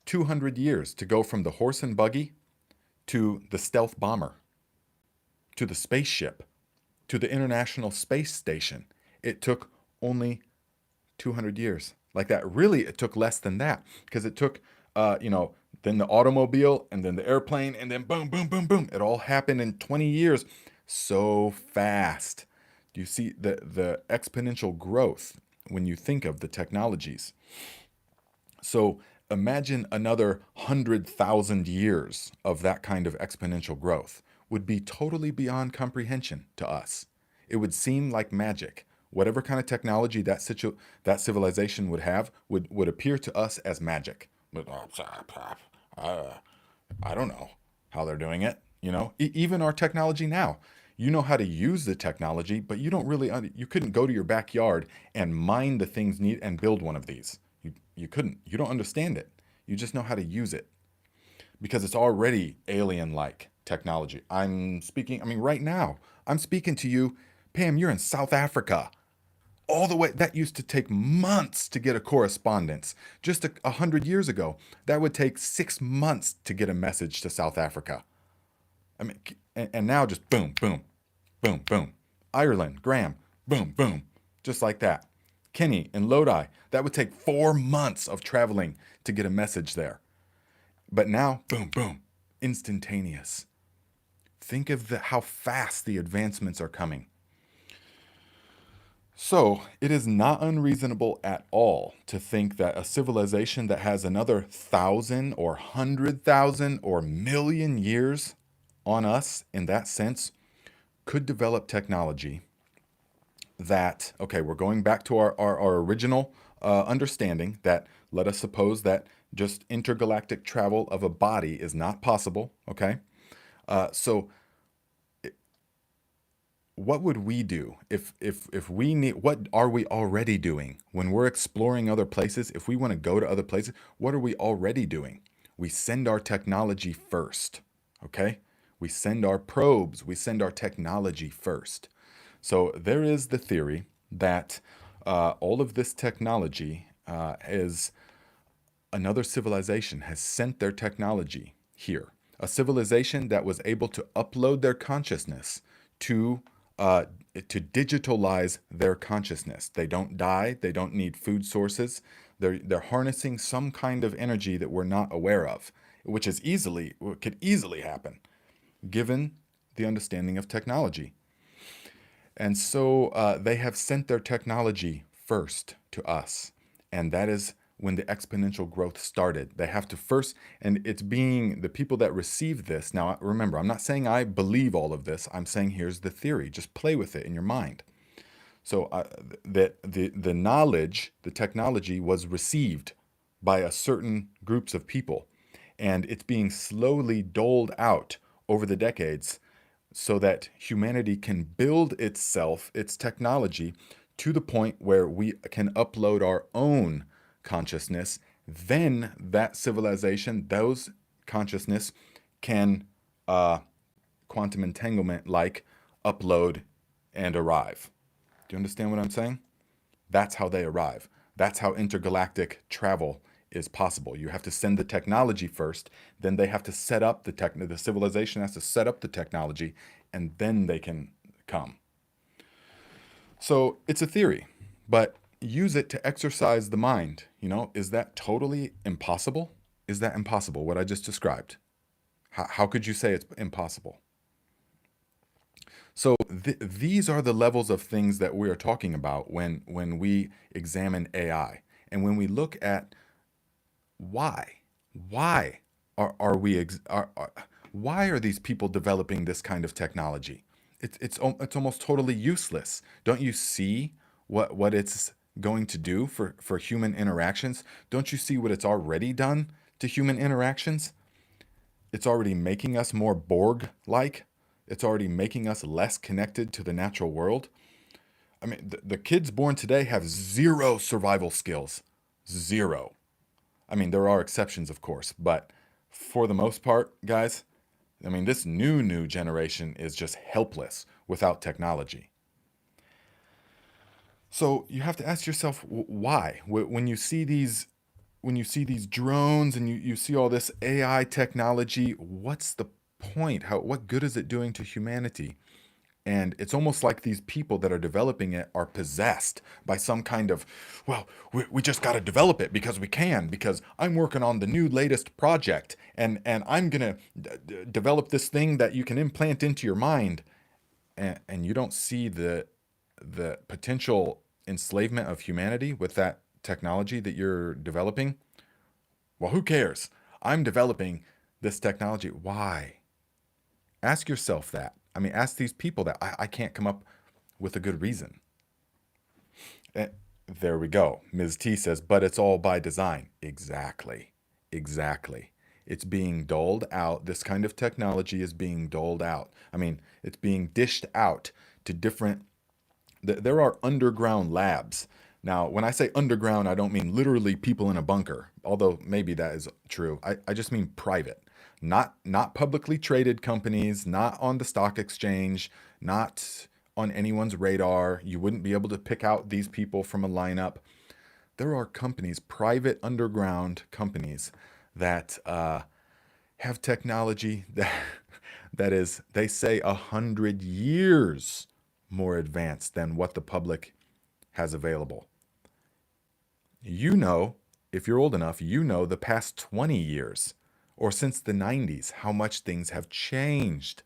200 years to go from the horse and buggy to the stealth bomber, to the spaceship, to the International Space Station. It took only 200 years. Like that. Really, it took less than that because it took, then the automobile and then the airplane and then boom, boom, boom, boom. It all happened in 20 years. So fast. Do you see the exponential growth when you think of the technologies? So imagine another 100,000 years of that kind of exponential growth would be totally beyond comprehension to us. It would seem like magic. Whatever kind of technology that civilization would have would appear to us as magic. But I don't know how they're doing it. Even our technology now. You know how to use the technology, but you don't really. You couldn't go to your backyard and mine the things need and build one of these. You couldn't. You don't understand it. You just know how to use it because it's already alien-like technology. Right now, I'm speaking to you. Pam, you're in South Africa. All the way, that used to take months to get a correspondence. Just 100 years ago, that would take 6 months to get a message to South Africa. And now just boom, boom, boom, boom. Ireland, Graham, boom, boom. Just like that. Kenny in Lodi, that would take 4 months of traveling to get a message there. But now, boom, boom, instantaneous. Think of how fast the advancements are coming. So, it is not unreasonable at all to think that a civilization that has another 1,000 or 100,000 or million years on us in that sense could develop technology that, okay, we're going back to our original understanding that let us suppose that just intergalactic travel of a body is not possible, okay? So what would we do if we need, what are we already doing when we're exploring other places? If we want to go to other places, what are we already doing? We send our technology first, okay? We send our probes, we send our technology first. So there is the theory that all of this technology is another civilization has sent their technology here. A civilization that was able to upload their consciousness to to digitalize their consciousness. They don't die. They don't need food sources. They're harnessing some kind of energy that we're not aware of, which could easily happen, given the understanding of technology. And so they have sent their technology first to us. And that is when the exponential growth started. They have to first, and it's being the people that receive this. Now, remember, I'm not saying I believe all of this. I'm saying here's the theory. Just play with it in your mind. So that the knowledge, the technology was received by a certain groups of people. And it's being slowly doled out over the decades so that humanity can build itself, its technology, to the point where we can upload our own consciousness. Then that civilization, those consciousness can quantum entanglement like upload and arrive. Do you understand what I'm saying? That's how they arrive. That's how intergalactic travel is possible. You have to send the technology first, then they have to set up the civilization has to set up the technology, and then they can come. So it's a theory, but use it to exercise the mind. Is that totally impossible? Is that impossible, what I just described? How could you say it's impossible? So these are the levels of things that we are talking about when we examine AI. And when we look at why are we why are these people developing this kind of technology? It's almost totally useless. Don't you see what it's going to do for human interactions? Don't you see what it's already done to human interactions? It's already making us more Borg-like. It's already making us less connected to the natural world. I mean, the kids born today have zero survival skills. Zero. I mean, there are exceptions, of course, but for the most part, guys, I mean, this new generation is just helpless without technology. So you have to ask yourself why. When you see these drones and you see all this AI technology, what's the point? What good is it doing to humanity? And it's almost like these people that are developing it are possessed by some kind of, well, we just got to develop it because we can, because I'm working on the new latest project and I'm going to develop this thing that you can implant into your mind. And you don't see the potential enslavement of humanity with that technology that you're developing. Well, who cares? I'm developing this technology. Why? Ask yourself that. I mean, ask these people that. I can't come up with a good reason. There we go. Ms. T says, but it's all by design. Exactly. Exactly. It's being doled out. This kind of technology is being doled out. I mean, it's being dished out to different. There are underground labs. Now, when I say underground, I don't mean literally people in a bunker, although maybe that is true. I just mean private. Not publicly traded companies, not on the stock exchange, not on anyone's radar. You wouldn't be able to pick out these people from a lineup. There are companies, private underground companies that have technology that is, they say, 100 years more advanced than what the public has available. You know, if you're old enough, you know the past 20 years or since the 90s, how much things have changed.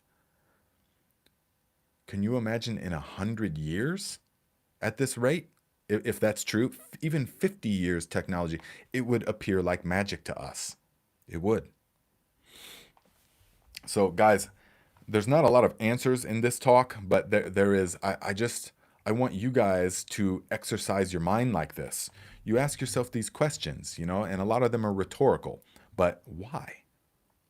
Can you imagine in 100 years at this rate? If that's true, even 50 years technology, it would appear like magic to us. It would. So, guys, there's not a lot of answers in this talk, but there is. I want you guys to exercise your mind like this. You ask yourself these questions, and a lot of them are rhetorical. But why?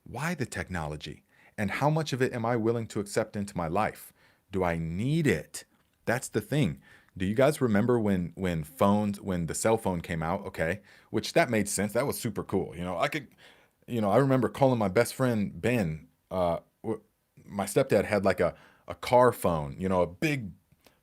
Why the technology? And how much of it am I willing to accept into my life? Do I need it? That's the thing. Do you guys remember when the cell phone came out? Okay, which that made sense. That was super cool. I remember calling my best friend Ben. My stepdad had like a car phone, a big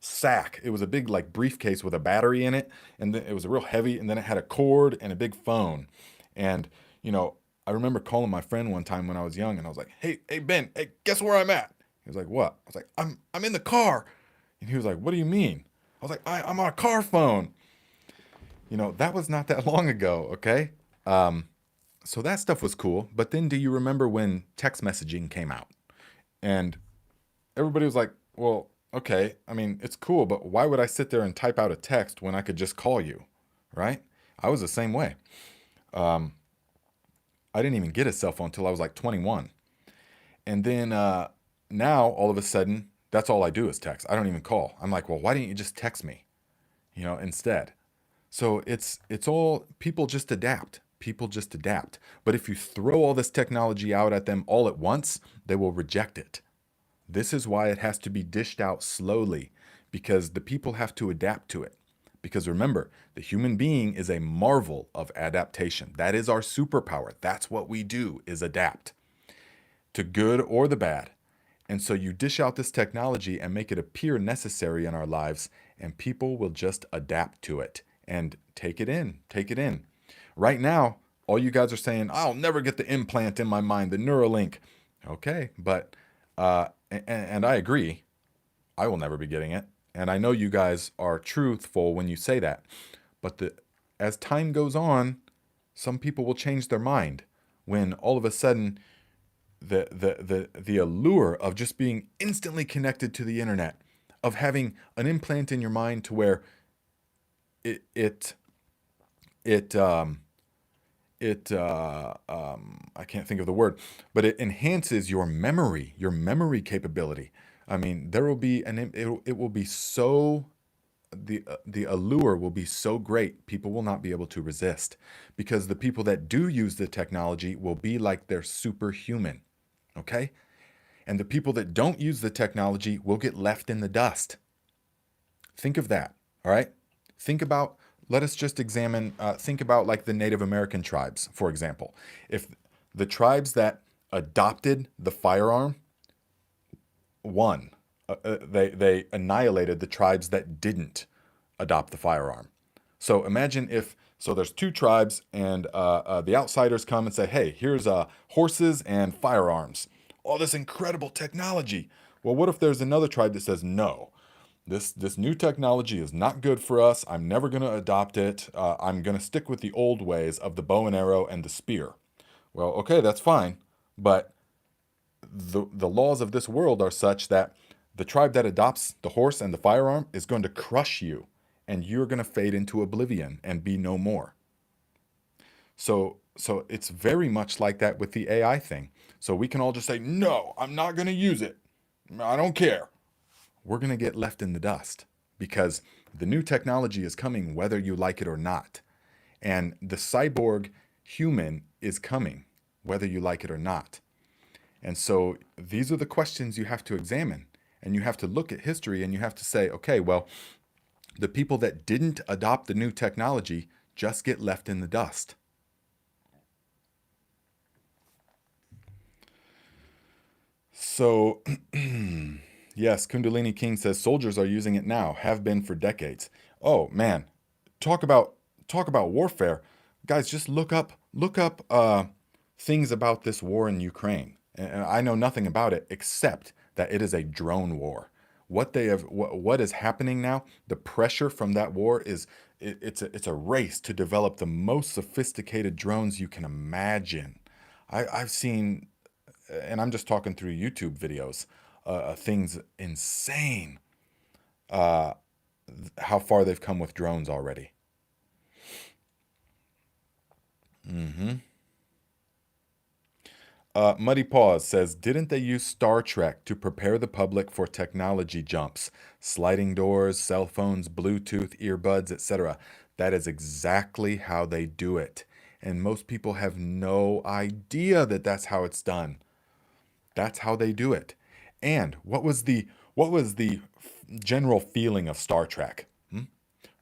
sack. It was a big like briefcase with a battery in it, and then it was real heavy, and then it had a cord and a big phone. And you know, I remember calling my friend one time when I was young, and I was like, "Hey Ben, hey, guess where I'm at?" He was like, "What?" I was like, "I'm in the car," and he was like, "What do you mean?" I was like, "I'm on a car phone." That was not that long ago. Okay, so that stuff was cool. But then, do you remember when text messaging came out? And everybody was like, well, okay, I mean, it's cool, but why would I sit there and type out a text when I could just call you, right? I was the same way. I didn't even get a cell phone until I was like 21. And then now, all of a sudden, that's all I do is text. I don't even call. I'm like, well, why didn't you just text me, instead? So it's all people just adapt. People just adapt. But if you throw all this technology out at them all at once, they will reject it. This is why it has to be dished out slowly, because the people have to adapt to it. Because remember, the human being is a marvel of adaptation. That is our superpower. That's what we do, is adapt to good or the bad. And so you dish out this technology and make it appear necessary in our lives, and people will just adapt to it and take it in. Take it in. Right now, all you guys are saying, I'll never get the implant in my mind, the Neuralink. Okay, but and I agree, I will never be getting it. And I know you guys are truthful when you say that. But as time goes on, some people will change their mind when all of a sudden the allure of just being instantly connected to the internet, of having an implant in your mind to where it it it I can't think of the word, but it enhances your memory capability. I mean, there will be it will be so the allure will be so great, people will not be able to resist, because the people that do use the technology will be like they're superhuman, okay? And the people that don't use the technology will get left in the dust. Think of that, all right? Think about, let us just examine, think about like the Native American tribes, for example. If the tribes that adopted the firearm won, they annihilated the tribes that didn't adopt the firearm. So imagine if, so there's two tribes, and the outsiders come and say, hey, here's horses and firearms, all this incredible technology. Well, what if there's another tribe that says, no, this new technology is not good for us. I'm never going to adopt it. I'm going to stick with the old ways of the bow and arrow and the spear. Well, okay, that's fine. But the laws of this world are such that the tribe that adopts the horse and the firearm is going to crush you, and you're going to fade into oblivion and be no more. So it's very much like that with the AI thing. So we can all just say, no, I'm not going to use it. I don't care. We're going to get left in the dust, because the new technology is coming whether you like it or not. And the cyborg human is coming whether you like it or not. And so these are the questions you have to examine. And you have to look at history, and you have to say, okay, well, the people that didn't adopt the new technology just get left in the dust. So, yes, Kundalini King says soldiers are using it now, have been for decades. Oh man, talk about warfare, guys. Just look up things about this war in Ukraine. And I know nothing about it except that it is a drone war. what is happening now, the pressure from that war is it's a race to develop the most sophisticated drones you can imagine. I've seen, and I'm just talking through YouTube videos, things insane. Uh, how far they've come with drones already. Hmm. Muddy Paws says, didn't they use Star Trek to prepare the public for technology jumps? Sliding doors, cell phones, Bluetooth, earbuds, etc. That is exactly how they do it. And most people have no idea that that's how it's done. That's how they do it. And what was the general feeling of Star Trek?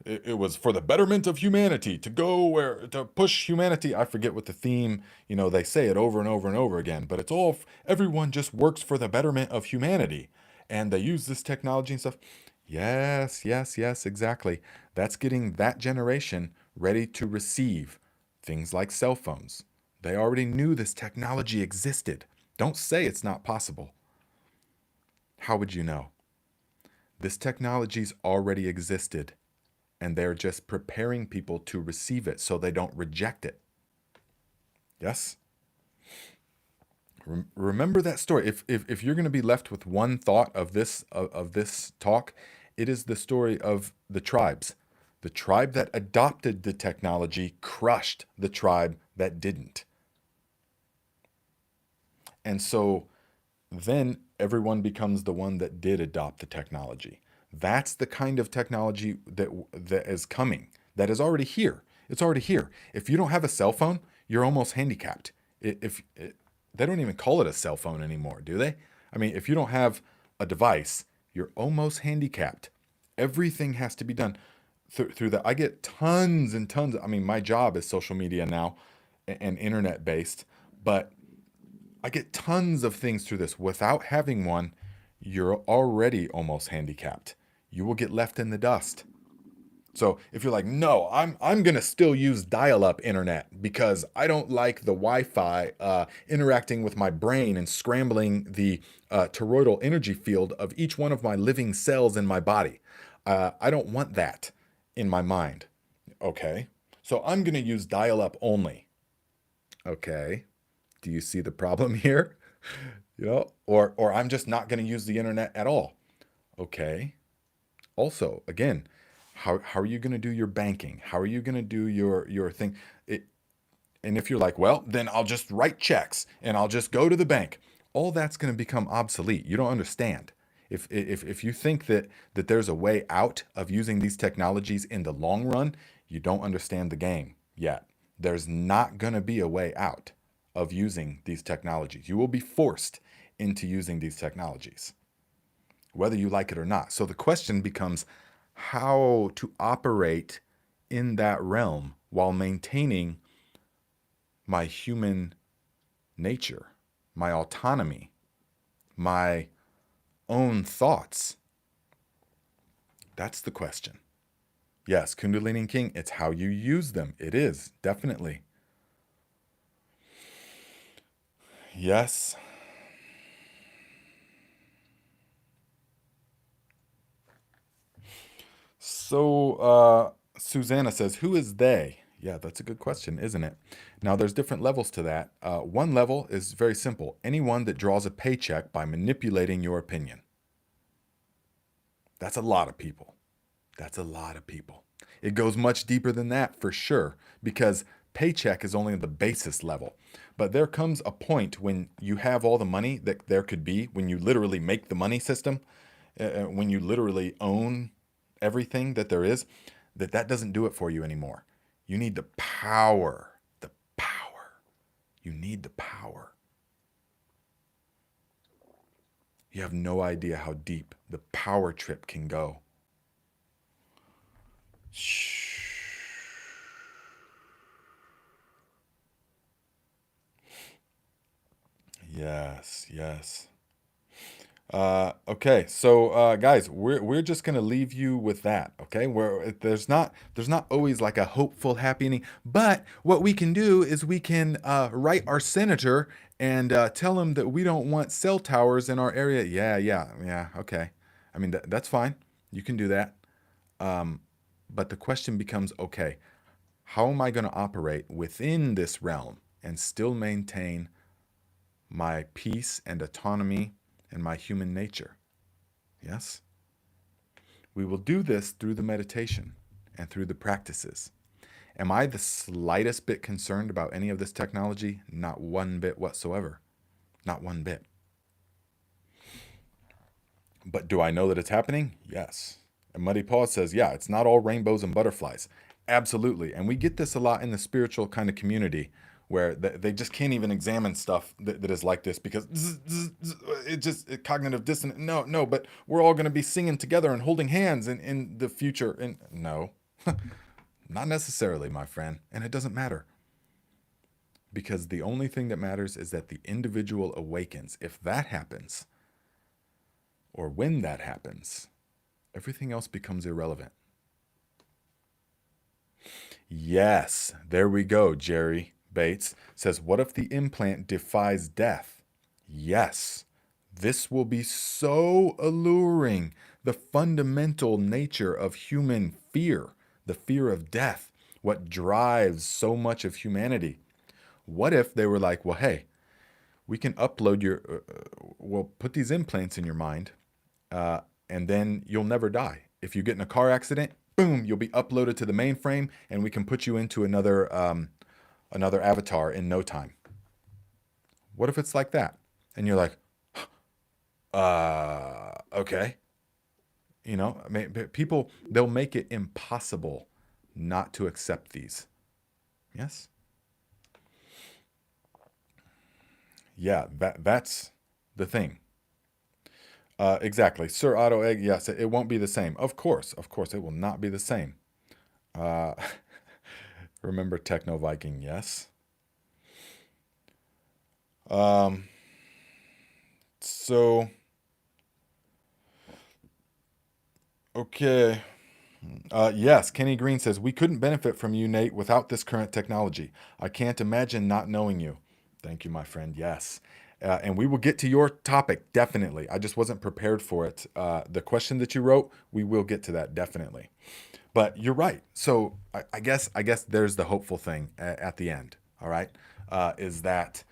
It was for the betterment of humanity, to go where to push humanity. I forget what the theme, they say it over and over and over again, but it's all everyone just works for the betterment of humanity, and they use this technology and stuff. Yes, yes, yes, exactly. That's getting that generation ready to receive things like cell phones. They already knew this technology existed. Don't say it's not possible. How would you know? This technology's already existed, and they're just preparing people to receive it so they don't reject it. Yes? Remember that story. If you're going to be left with one thought of this talk, it is the story of the tribes. The tribe that adopted the technology crushed the tribe that didn't. And so then everyone becomes the one that did adopt the technology. That's the kind of technology that is coming, that is already here. It's already here. If you don't have a cell phone, you're almost handicapped. If they don't even call it a cell phone anymore, do they? I mean, if you don't have a device, you're almost handicapped. Everything has to be done through that. I get tons and tons. I mean, my job is social media now and internet based, but I get tons of things through this. Without having one, you're already almost handicapped. You will get left in the dust. So if you're like, no, I'm gonna still use dial-up internet because I don't like the Wi-Fi interacting with my brain and scrambling the toroidal energy field of each one of my living cells in my body. I don't want that in my mind. Okay, so I'm gonna use dial-up only. Okay, do you see the problem here? Or I'm just not going to use the internet at all. Okay. Also, again, how are you going to do your banking? How are you going to do your thing? It, and if you're like, well, then I'll just write checks and I'll just go to the bank. All that's going to become obsolete. You don't understand. If you think that there's a way out of using these technologies in the long run, you don't understand the game yet. There's not going to be a way out of using these technologies. You will be forced into using these technologies, whether you like it or not. So the question becomes how to operate in that realm while maintaining my human nature, my autonomy, my own thoughts. That's the question. Yes, Kundalini King, it's how you use them. It is, definitely. Yes. So, Susanna says, who is they? Yeah, that's a good question, isn't it? Now, there's different levels to that. One level is very simple: anyone that draws a paycheck by manipulating your opinion. That's a lot of people. That's a lot of people. It goes much deeper than that for sure, because paycheck is only the basis level. But there comes a point when you have all the money that there could be, when you literally make the money system, when you literally own everything that there is, that doesn't do it for you anymore. You need the power. The power. You need the power. You have no idea how deep the power trip can go. Shh. Yes, yes. Okay, so guys, we're just gonna leave you with that. Okay, where there's not always like a hopeful happy ending, but what we can do is we can write our senator and tell him that we don't want cell towers in our area. Yeah, yeah, yeah. Okay, I mean, that's fine. You can do that. But the question becomes, okay, how am I going to operate within this realm and still maintain my peace and autonomy and my human nature? Yes? We will do this through the meditation and through the practices. Am I the slightest bit concerned about any of this technology? Not one bit whatsoever. Not one bit. But do I know that it's happening? Yes. And Muddy Paw says, yeah, it's not all rainbows and butterflies. Absolutely. And we get this a lot in the spiritual kind of community where they just can't even examine stuff that is like this because it just cognitive dissonance. No, but we're all going to be singing together and holding hands in the future. And no, not necessarily, my friend. And it doesn't matter. Because the only thing that matters is that the individual awakens. If that happens, or when that happens, everything else becomes irrelevant. Yes, there we go. Jerry Bates says, what if the implant defies death? Yes, this will be so alluring. The fundamental nature of human fear, the fear of death, what drives so much of humanity. What if they were like, well, hey, we can upload we'll put these implants in your mind, and then you'll never die. If you get in a car accident, boom, you'll be uploaded to the mainframe, and we can put you into another avatar in no time. What if it's like that? And you're like, okay. You know, I mean, people, they'll make it impossible not to accept these. Yes? Yeah, that's the thing. Exactly. Sir Otto Egg, yes, it won't be the same. Of course, it will not be the same. Uh, remember Techno Viking, yes. So, okay. Yes, Kenny Green says, we couldn't benefit from you, Nate, without this current technology. I can't imagine not knowing you. Thank you, my friend. Yes. And we will get to your topic, definitely. I just wasn't prepared for it. The question that you wrote, we will get to that, definitely. But you're right. So I guess there's the hopeful thing at the end, all right, is that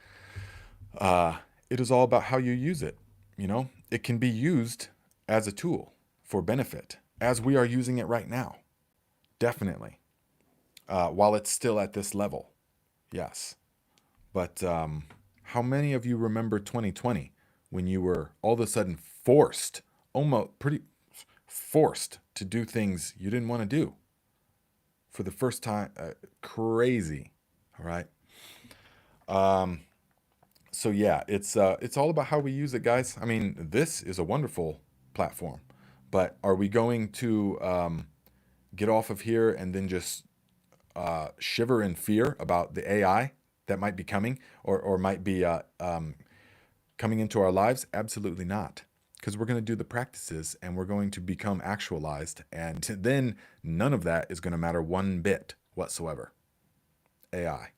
it is all about how you use it. You know, it can be used as a tool for benefit, as we are using it right now. Definitely. While it's still at this level. Yes. But how many of you remember 2020 when you were all of a sudden forced, almost pretty forced to do things you didn't want to do for the first time? Crazy. All right. So yeah, it's all about how we use it, guys. I mean, this is a wonderful platform, but are we going to get off of here and then just shiver in fear about the AI that might be coming or might be coming into our lives? Absolutely not. Because we're going to do the practices and we're going to become actualized. And then none of that is going to matter one bit whatsoever. AI.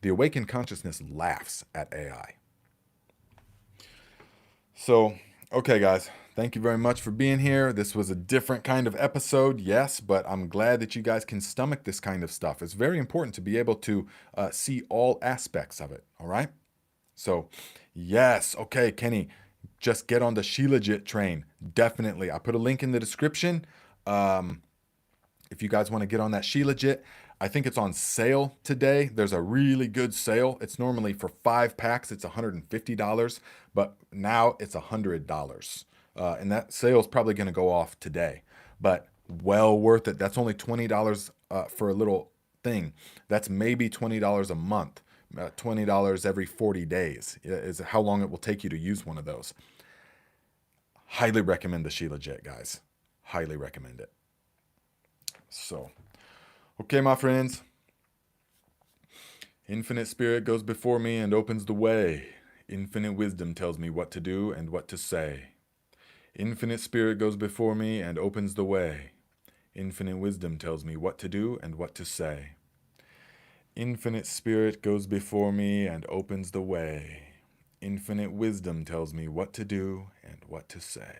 The awakened consciousness laughs at AI. So, okay, guys, thank you very much for being here. This was a different kind of episode, yes, but I'm glad that you guys can stomach this kind of stuff. It's very important to be able to see all aspects of it, all right? So, yes, okay, Kenny, just get on the Shilajit train. Definitely. I put a link in the description. If you guys want to get on that Shilajit, I think it's on sale today. There's a really good sale. It's normally for 5 packs, it's $150, but now it's $100. And that sale is probably going to go off today, but well worth it. That's only $20 for a little thing. That's maybe $20 a month, $20 every 40 days is how long it will take you to use one of those. Highly recommend the Shilajit, guys. Highly recommend it. So, okay, my friends. Infinite Spirit goes before me and opens the way. Infinite wisdom tells me what to do and what to say. Infinite Spirit goes before me and opens the way. Infinite wisdom tells me what to do and what to say. Infinite Spirit goes before me and opens the way. Infinite wisdom tells me what to do and what to say.